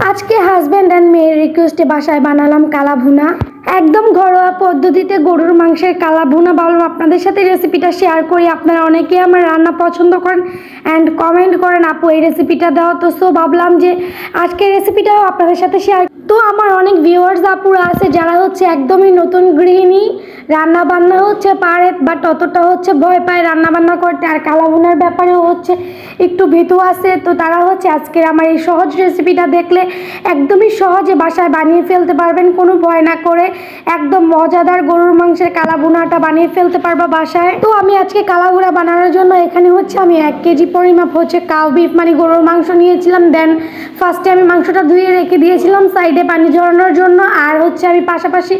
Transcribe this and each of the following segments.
আজকে husband and মেয়ের রিকোয়েস্টে বাসায় বানালাম কালা ভুনা। একদম ঘরোয়া পদ্ধতিতে গরুর মাংসের কালা ভুনা ভাবলাম আপনাদের সাথে রেসিপিটা শেয়ার করি। আপনারা অনেকেই আমার রান্না পছন্দ করেন অ্যান্ড কমেন্ট করেন আপু এই রেসিপিটা দাও, তো সো ভাবলাম যে আজকের রেসিপিটাও আপনাদের সাথে শেয়ার। তো আমার অনেক ভিউয়ার্স আপুরা আছে যারা হচ্ছে একদমই নতুন গৃহিণী, রান্না বান্না হচ্ছে পারে বাট অতটা হচ্ছে ভয় পায় রান্না বান্না করতে, আর কালা ভুনার ব্যাপারেও হচ্ছে একটু ভীতু আছে। তো তারা হচ্ছে আজকের আমার এই সহজ রেসিপিটা দেখলে একদমই সহজে বাসায় বানিয়ে ফেলতে পারবেন, কোনো ভয় না করে একদম মজাদার গরুর মাংসের কালা ভুনাটা বানিয়ে ফেলতে পারবা বাসায়। তো আমি আজকে কালা ভুনা বানানোর জন্য এখানে হচ্ছে আমি 1 কেজি পরিমাপ হচ্ছে কাউ বিফ মানে গরুর মাংস নিয়েছিলাম। দেন ফার্স্টে আমি মাংসটা ধুয়ে রেখে দিয়েছিলাম সাইডে পানি ঝরানোর জন্য, আর হচ্ছে আমি পাশাপাশি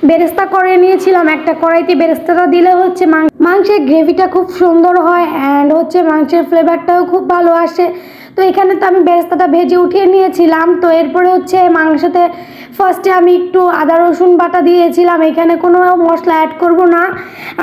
বেরেস্তা করে নিয়েছিলাম। একটা কড়াইতে বেরেস্তাটা দিলে হচ্ছে মাংসের গ্রেভিটা খুব সুন্দর হয় অ্যান্ড হচ্ছে মাংসের ফ্লেভারটাও খুব ভালো আসে। তো এখানে তো আমি বেরেস্তাটা ভেজে উঠিয়ে নিয়েছিলাম। তো এরপরে হচ্ছে মাংসতে ফার্স্টে আমি একটু আদা রসুন বাটা দিয়েছিলাম। এখানে কোনো মশলা অ্যাড করব না,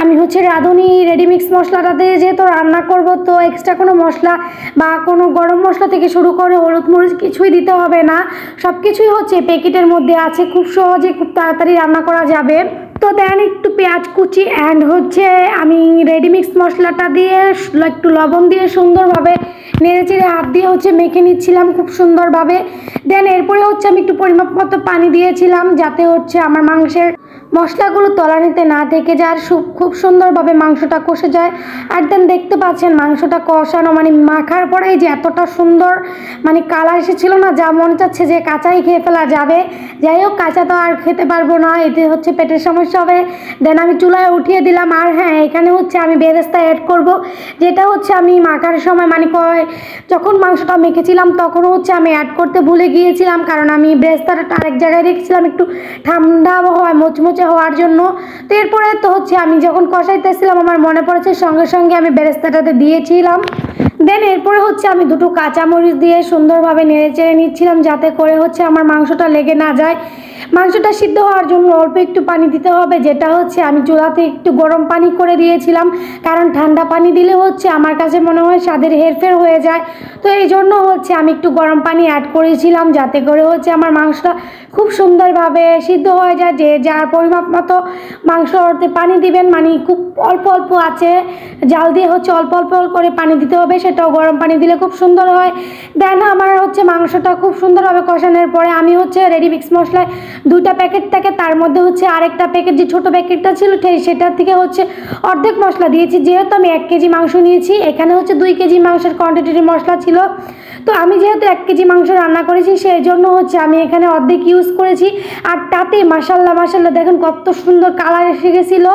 আমি হচ্ছে রাঁধুনি রেডিমিক্স মশলাটা দিয়ে যেহেতু রান্না করব, তো এক্সট্রা কোনো মশলা বা কোনো গরম মশলা থেকে শুরু করে হলুদ মরিচ কিছুই দিতে হবে না, সব কিছুই হচ্ছে প্যাকেটের মধ্যে আছে, খুব সহজে খুব তাড়াতাড়ি রান্না করা যাবে। তো দেন একটু পেঁয়াজ কুচি অ্যান্ড হচ্ছে আমি রেডিমিক্স মশলাটা দিয়ে একটু লবণ দিয়ে সুন্দরভাবে নেড়েচেড়ে হাত দিয়ে হচ্ছে মেখে নিচ্ছিলাম খুব সুন্দরভাবে। দেন এরপরে হচ্ছে আমি একটু পরিমাপ মতো পানি দিয়েছিলাম যাতে হচ্ছে আমার মাংসের মশলাগুলো তলানিতে না থেকে যায়, আর খুব সুন্দরভাবে মাংসটা কষে যায়। আর দেন দেখতে পাচ্ছেন মাংসটা কষানো মানে মাখার পরেই যে এতটা সুন্দর মানে কালার এসেছিলো না, যা মনে চাচ্ছে যে কাঁচাই খেয়ে ফেলা যাবে। যাই হোক কাঁচা তো আর খেতে পারবো না, এতে হচ্ছে পেটের সমস্যা হবে। দেন আমি চুলায় উঠিয়ে দিলাম। আর হ্যাঁ, এখানে হচ্ছে আমি বেরেস্তা অ্যাড করব, যেটা হচ্ছে আমি মাখার সময় মানে যখন মাংসটা মেখেছিলাম তখন হচ্ছে আমি অ্যাড করতে ভুলে গিয়েছিলাম, কারণ আমি বেরেস্তাটা আরেক জায়গায় রেখেছিলাম একটু ঠান্ডা হওয়ায় মুচমুচে হওয়ার জন্য। তো এরপরে তো হচ্ছে আমি যখন কষাইতেছিলাম আমার মনে পড়েছে সঙ্গে সঙ্গে আমি বেরেস্তাটাতে দিয়েছিলাম। দেন এরপরে হচ্ছে আমি 2টো কাঁচামরিচ দিয়ে সুন্দরভাবে নেড়ে চেড়ে নিচ্ছিলাম যাতে করে হচ্ছে আমার মাংসটা লেগে না যায়। মাংসটা সিদ্ধ হওয়ার জন্য অল্প একটু পানি দিতে হবে, যেটা হচ্ছে আমি চুলাতে একটু গরম পানি করে দিয়েছিলাম, কারণ ঠান্ডা পানি দিলে হচ্ছে আমার কাছে মনে হয় স্বাদের হেরফের হয়ে যায়। তো এই জন্য হচ্ছে আমি একটু গরম পানি অ্যাড করেছিলাম যাতে করে হচ্ছে আমার মাংসটা খুব সুন্দরভাবে সিদ্ধ হয়ে যায়। যে যার পরিমাপ মতো মাংসতে পানি দিবেন, মানে খুব অল্প অল্প আছে জাল দিয়ে হচ্ছে অল্প অল্প করে পানি দিতে হবে, সেটাও গরম পানি দিলে খুব সুন্দর হয়। দেন আমার হচ্ছে মাংসটা খুব সুন্দরভাবে কষানোর পরে আমি হচ্ছে রেডিমিক্স মশলায় 2টা প্যাকেট থাকে, তার মধ্যে হচ্ছে আরেকটা প্যাকেট যে ছোটো প্যাকেটটা ছিল সেটার থেকে হচ্ছে অর্ধেক মশলা দিয়েছি। যেহেতু আমি 1 কেজি মাংস নিয়েছি, এখানে হচ্ছে 2 কেজি মাংসের কোয়ান্টিটির মশলা ছিল। তো আমি যেহেতু 1 কেজি মাংস রান্না করেছি সেই জন্য হচ্ছে আমি এখানে অর্ধেক ইউজ করেছি। আর তাতে মাশাল্লাহ মাশাল্লাহ দেখুন কত সুন্দর কালার এসে গেছিলো।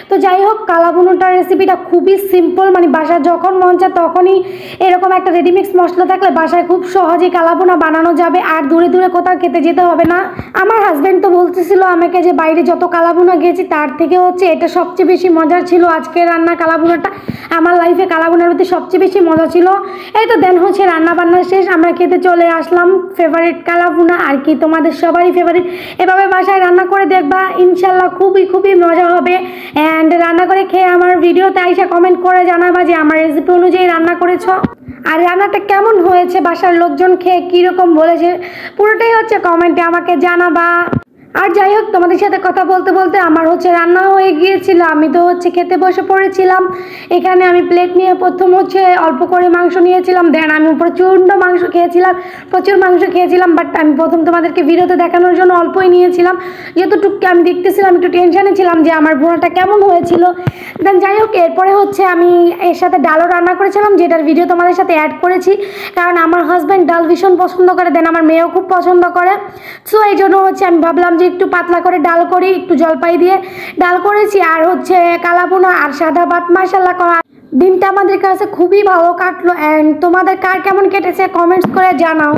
তো যাই হোক কালা ভুনাটার রেসিপিটা খুবই সিম্পল, মানে বাসায় যখন মন চায় তখনই এরকম একটা রেডিমিক্স মশলা থাকলে বাসায় খুব সহজেই কালা ভুনা বানানো যাবে, আর দূরে দূরে কোথাও খেতে যেতে হবে না। আমার হাজব্যান্ড তো বলতেছিল আমাকে যে বাইরে যত কালা ভুনা খেয়েছি তার থেকে হচ্ছে এটা সবচেয়ে বেশি মজার ছিল আজকে রান্না কালা ভুনাটা। আমার লাইফে কালা ভুনার মধ্যে সবচেয়ে বেশি মজা ছিল। এই তো দেন হচ্ছে রান্না বান্না শেষ, আমরা খেতে চলে আসলাম। ফেভারিট কালা ভুনা আর কি তোমাদের সবারই ফেভারিট, এভাবে বাসায় রান্না করে দেখবা ইনশাল্লাহ খুবই খুবই মজা হবে। অ্যান্ড রান্না করে খেয়ে আমার ভিডিওতে আইসা কমেন্ট করে জানাবা যে আমার রেসিপি অনুযায়ী রান্না করেছ, আর রান্নাটা কেমন হয়েছে, বাসার লোকজন খেয়ে কীরকম বলেছে পুরোটাই হচ্ছে কমেন্টে আমাকে জানাবা। আর যাই হোক তোমাদের সাথে কথা বলতে বলতে আমার হচ্ছে রান্না হয়ে গিয়েছিল, আমি তো হচ্ছে খেতে বসে পড়েছিলাম। এখানে আমি প্লেট নিয়ে প্রথম হচ্ছে অল্প করে মাংস নিয়েছিলাম, দেন আমি প্রচণ্ড মাংস খেয়েছিলাম, প্রচুর মাংস খেয়েছিলাম, বাট আমি প্রথম তোমাদেরকে ভিডিওতে দেখানোর জন্য অল্পই নিয়েছিলাম, যেহেতু টুককে আমি দেখতেছিলাম একটু টেনশানে ছিলাম যে আমার ভুনাটা কেমন হয়েছিল। দেন যাই হোক এরপরে হচ্ছে আমি এর সাথে ডালও রান্না করেছিলাম, যেটার ভিডিও তোমাদের সাথে অ্যাড করেছি, কারণ আমার হাজব্যান্ড ডাল ভীষণ পছন্দ করে, দেন আমার মেয়েও খুব পছন্দ করে। সো এই জন্য হচ্ছে আমি ভাবলাম যে একটু পাতলা করে ডাল করি, একটু জলপাই দিয়ে ডাল করেছি, আর হচ্ছে কালা ভুনা আর সাদা ভাত। মাশাআল্লাহ দিনটা আমাদের কাছে খুবই ভালো কাটলো। অ্যান্ড তোমাদের কার কেমন কেটেছে কমেন্টস করে জানাও।